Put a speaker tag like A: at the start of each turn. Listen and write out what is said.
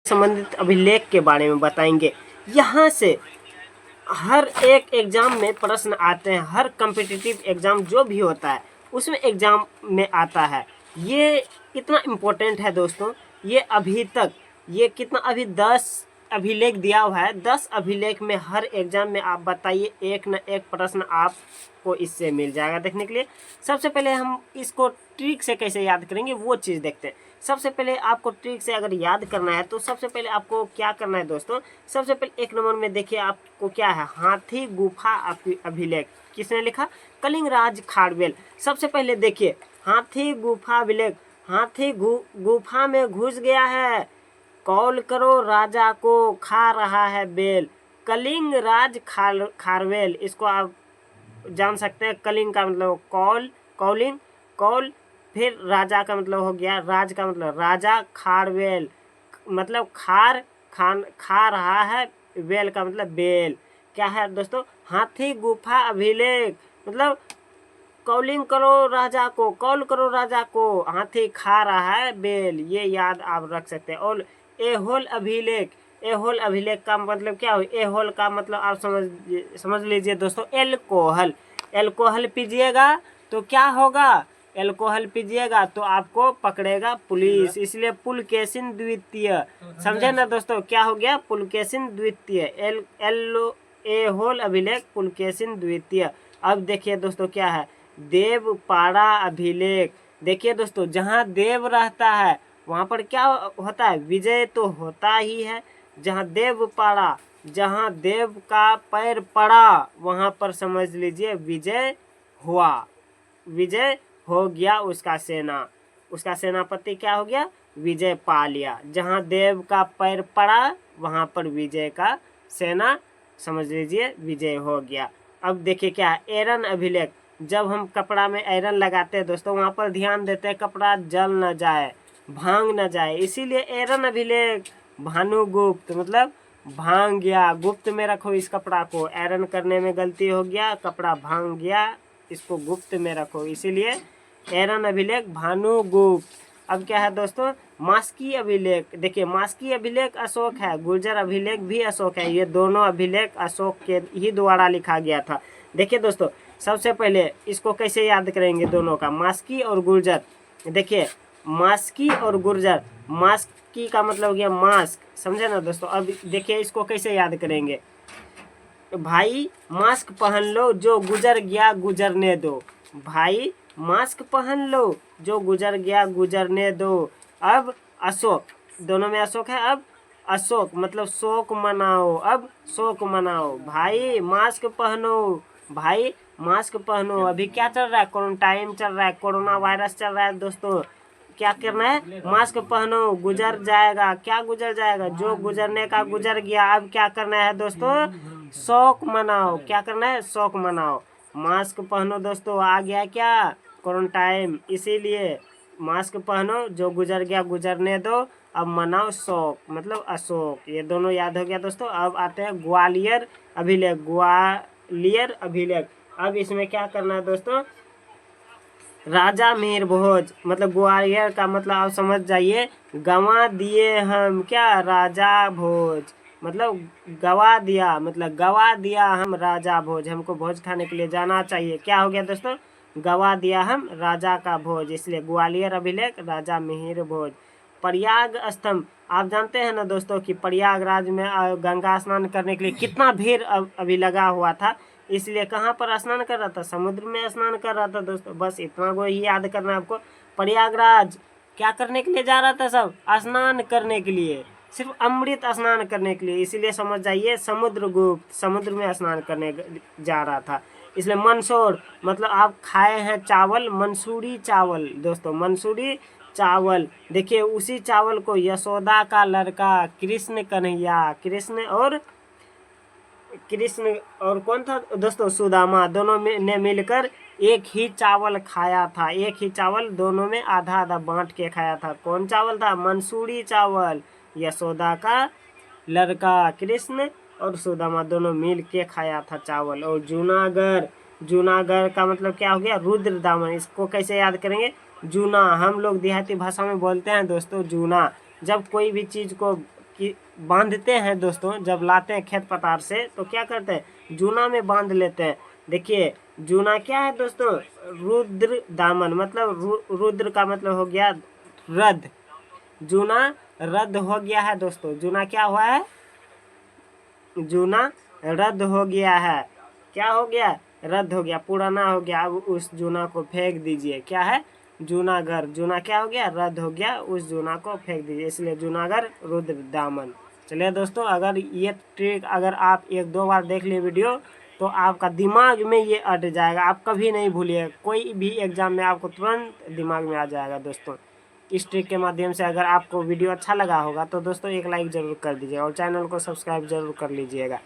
A: संबंधित अभिलेख के बारे में बताएंगे। यहाँ से हर एक एग्ज़ाम में प्रश्न आते हैं, हर कम्पिटिटिव एग्ज़ाम जो भी होता है उसमें एग्ज़ाम में आता है। ये इतना इम्पोर्टेंट है दोस्तों। ये अभी तक ये कितना अभी 10 अभिलेख दिया हुआ है। 10 अभिलेख में हर एग्ज़ाम में आप बताइए एक न एक प्रश्न आपको इससे मिल जाएगा देखने के लिए। सबसे पहले हम इसको ट्रिक से कैसे याद करेंगे वो चीज़ देखते हैं। सबसे पहले आपको ट्रिक से अगर याद करना है तो सबसे पहले आपको क्या करना है दोस्तों। सबसे पहले 1 नंबर में देखिए आपको क्या है, हाथी गुफा अभिलेख किसने लिखा, कलिंगराज खारवेल। सबसे पहले देखिए हाथी गुफा अभिलेख, हाथी गुफा में घुस गया है, कॉल करो राजा को खा रहा है बेल। कलिंगराज खारवेल, इसको आप जान सकते हैं। कलिंग का मतलब कॉल, कॉलिंग, कॉल, फिर राजा का मतलब हो गया, राज का मतलब राजा, खारवेल मतलब खार, खा रहा है, वेल का मतलब बेल। क्या है दोस्तों, हाथी गुफा अभिलेख मतलब कॉलिंग करो राजा को, कॉल करो राजा को, हाथी खा रहा है बेल, ये याद आप रख सकते हैं। और एहोल अभिलेख, एहोल अभिलेख का मतलब क्या हो, एहोल का मतलब आप समझ लीजिए दोस्तों, एल्कोहल। एल्कोहल पीजिएगा तो क्या होगा, एल्कोहल पीजिएगा तो आपको पकड़ेगा पुलिस, इसलिए पुलकेशिन द्वितीय। समझे ना दोस्तों, क्या हो गया, पुलकेशिन द्वितीय। एहोल अभिलेख पुलकेशिन द्वितीय। अब देखिए दोस्तों क्या है, देवपाड़ा अभिलेख। देखिए दोस्तों जहाँ देव रहता है वहाँ पर क्या होता है, विजय तो होता ही है। जहाँ देवपाड़ा, जहाँ देव का पैर पड़ा वहाँ पर समझ लीजिए विजय हुआ, विजय हो गया उसका सेना, उसका सेनापति क्या हो गया, विजय पा लिया। जहाँ देव का पैर पड़ा वहाँ पर विजय का सेना समझ लीजिए विजय हो गया। अब देखिए क्या है, एरन अभिलेख। जब हम कपड़ा में आयरन लगाते हैं दोस्तों वहाँ पर ध्यान देते हैं कपड़ा जल न जाए, भांग न जाए, इसीलिए एरन अभिलेख। भानुगुप्त मतलब भांग गया, गुप्त में रखो इस कपड़ा को, आयरन करने में गलती हो गया, कपड़ा भांग गया, इसको गुप्त में रखो, इसीलिए एरन अभिलेख भानुगुप्त। अब क्या है दोस्तों, मास्की अभिलेख। देखिए मास्की अभिलेख अशोक है, गुर्जर अभिलेख भी अशोक है, ये दोनों अभिलेख अशोक के ही द्वारा लिखा गया था। देखिए दोस्तों सबसे पहले इसको कैसे याद करेंगे दोनों का, मास्की और गुर्जर। देखिए मास्की और गुर्जर, मास्की का मतलब हो गया मास्क, समझे ना दोस्तों। अब देखिए इसको कैसे याद करेंगे, भाई मास्क पहन लो जो गुजर गया गुजरने दो, भाई मास्क पहन लो जो गुजर गया गुजरने दो। अब अशोक, दोनों में अशोक है। अब अशोक मतलब शोक मनाओ, अब शोक मनाओ, भाई मास्क पहनो, भाई मास्क पहनो। अभी क्या चल रहा है, क्वारंटाइन चल रहा है, कोरोना वायरस चल रहा है दोस्तों, क्या करना है, मास्क पहनो, गुजर जाएगा, क्या गुजर जाएगा, जो गुजरने का गुजर गया। अब क्या करना है दोस्तों, शौक मनाओ, क्या करना है, शौक मनाओ। मास्क पहनो दोस्तों, आ गया क्या क्वारंटाइन, इसीलिए मास्क पहनो, जो गुजर गया गुजरने दो, अब मनाओ शौक मतलब अशोक। ये दोनों याद हो गया दोस्तों। अब आते हैं ग्वालियर अभिलेख, ग्वालियर अभिलेख। अब इसमें क्या करना है दोस्तों, राजा मिहिर भोज मतलब ग्वालियर का मतलब आप समझ जाइए, गंवा दिए हम क्या, राजा भोज मतलब गवा दिया, मतलब गवा दिया हम राजा भोज, हमको भोज खाने के लिए जाना चाहिए। क्या हो गया दोस्तों, गवा दिया हम राजा का भोज, इसलिए ग्वालियर अभिलेख राजा मिहिर भोज। प्रयाग स्तंभ, आप जानते हैं ना दोस्तों कि प्रयागराज में गंगा स्नान करने के लिए कितना भीड़ अभी लगा हुआ था, इसलिए कहाँ पर स्नान कर रहा था, समुद्र में स्नान कर रहा था दोस्तों। बस इतना को ही याद करना है आपको। प्रयागराज क्या करने के लिए जा रहा था, सब स्नान करने के लिए, सिर्फ अमृत स्नान करने के लिए, इसीलिए समझ जाइए समुद्रगुप्त समुद्र में स्नान करने जा रहा था। इसलिए मंसूर मतलब आप खाए हैं चावल, मंसूरी चावल दोस्तों, मंसूरी चावल। देखिए उसी चावल को यशोदा का लड़का कृष्ण कन्हैया, कृष्ण और कौन था दोस्तों, सुदामा, दोनों ने मिलकर एक ही चावल खाया था, एक ही चावल दोनों में आधा आधा बांट के खाया था। कौन चावल था, मंसूरी चावल। यशोदा का लड़का कृष्ण और सुदामा दोनों मिल के खाया था चावल। और जूनागढ़, जूनागढ़ का मतलब क्या हो गया, रुद्र दामन। इसको कैसे याद करेंगे, जूना, हम लोग देहाती भाषा में बोलते हैं दोस्तों जूना। जब कोई भी चीज़ को कि बांधते हैं दोस्तों, जब लाते हैं खेत पतार से तो क्या करते हैं, जूना में बांध लेते हैं। देखिए जूना क्या है दोस्तों, रुद्र दामन, मतलब रुद्र का मतलब हो गया रद्द, जूना रद्द हो गया है दोस्तों। जूना क्या हुआ है, जूना रद्द हो गया है। क्या हो गया, रद्द हो गया, पुराना हो गया। अब उस जूना को फेंक दीजिए। क्या है, जूनागढ़, जूना क्या हो गया, रद्द हो गया, उस जूना को फेंक दीजिए, इसलिए जूनागढ़ रुद्र दामन। चलिए दोस्तों, अगर ये ट्रिक अगर आप 1-2 बार देख लिए वीडियो तो आपका दिमाग में ये अट जाएगा, आप कभी नहीं भूलिए। कोई भी एग्जाम में आपको तुरंत दिमाग में आ जाएगा दोस्तों। इस ट्रिक के माध्यम से अगर आपको वीडियो अच्छा लगा होगा तो दोस्तों एक लाइक ज़रूर कर दीजिए और चैनल को सब्सक्राइब जरूर कर लीजिएगा।